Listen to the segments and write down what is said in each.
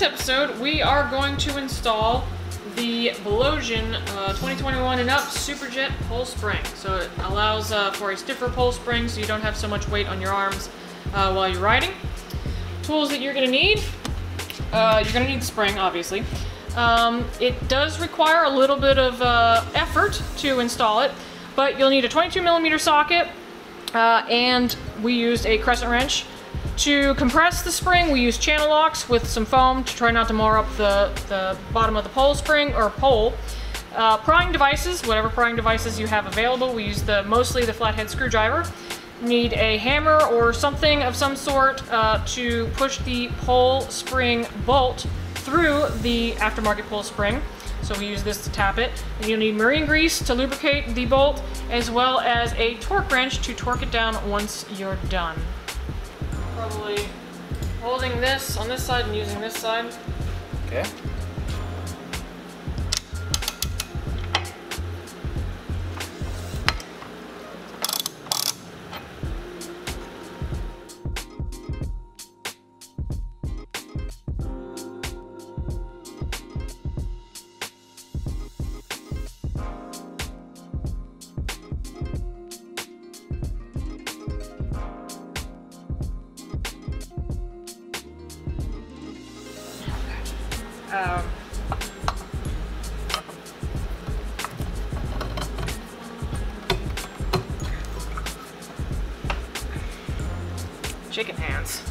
this episode, we are going to install the Blowsion 2021 and up Superjet pull spring. So it allows for a stiffer pull spring so you don't have so much weight on your arms while you're riding. Tools that you're going to need. You're going to need the spring, obviously. It does require a little bit of effort to install it, but you'll need a 22mm socket, and we used a crescent wrench. To compress the spring, we use channel locks with some foam to try not to mar up the bottom of the pole spring or pole. Prying devices, whatever prying devices you have available. We use mostly the flathead screwdriver. Need a hammer or something of some sort to push the pole spring bolt through the aftermarket pole spring. So we use this to tap it. And you'll need marine grease to lubricate the bolt, as well as a torque wrench to torque it down once you're done. Probably holding this on this side and using this side. Okay. Chicken hands.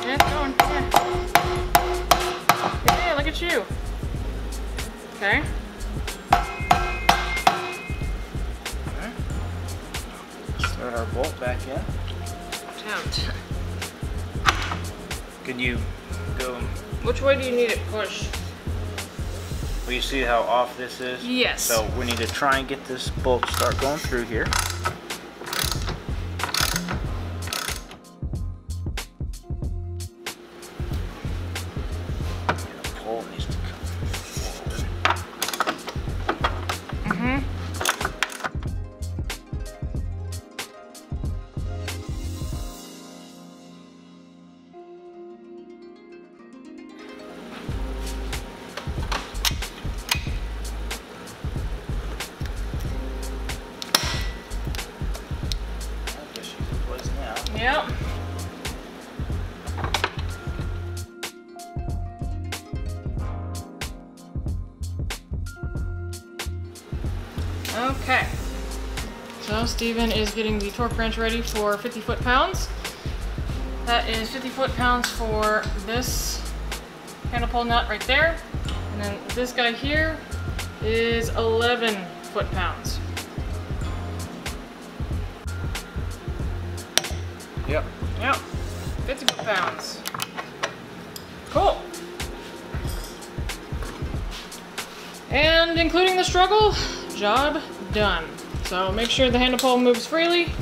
Yeah, it's going. Yeah, look at you. Okay. Start our bolt back in. Attempt. Can you go? Which way do you need it pushed? Well, you see how off this is? Yes. So we need to try and get this bolt to start going through here. The pole needs to come forward. Yep. Okay. So Steven is getting the torque wrench ready for 50 foot-pounds. That is 50 foot-pounds for this handle pull nut right there. And then this guy here is 11 foot-pounds. Yep. Yep, 50 foot-pounds. Cool. And including the struggle, job done. So make sure the handle pole moves freely.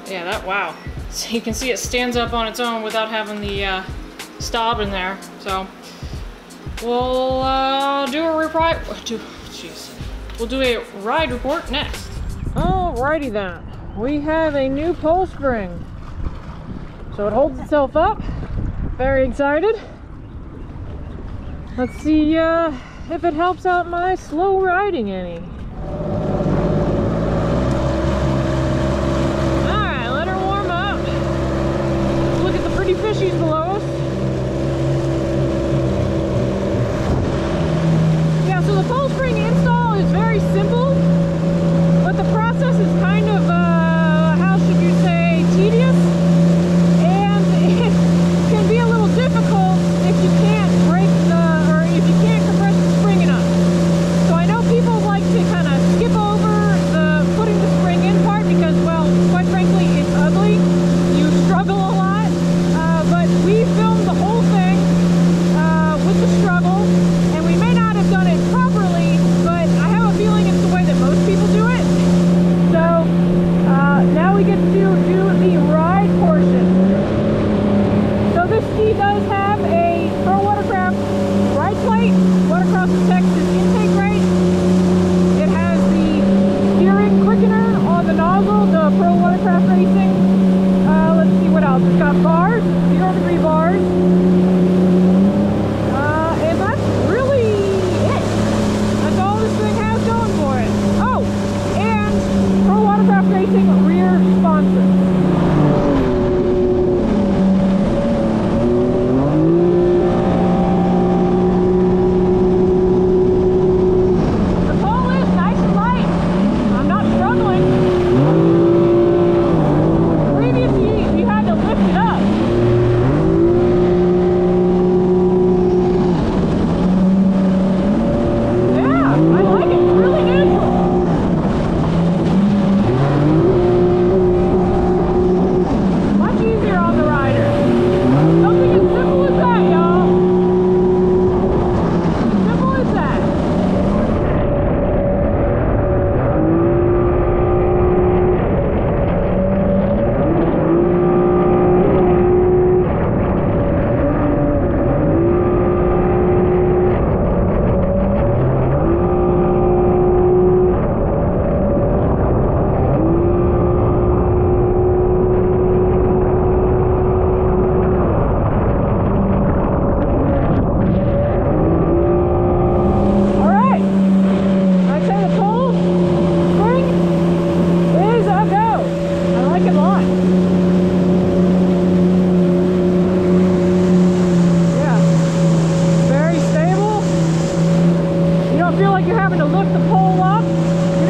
Yeah, wow. So you can see it stands up on its own without having the stop in there. So we'll We'll do a ride report next. Alrighty then. We have a new pole spring. So it holds itself up. Very excited. Let's see if it helps out my slow riding any. Alright, let her warm up. Let's look at the pretty fishies below us. Yeah, so the pole spring install is very simple, but the process is kind of tedious, and it can be a little difficult if you can't if you can't compress the spring enough. So I know people like to kind of skip over putting the spring in part because, well, quite frankly, it's ugly. You struggle a lot, but we've lift the pole up,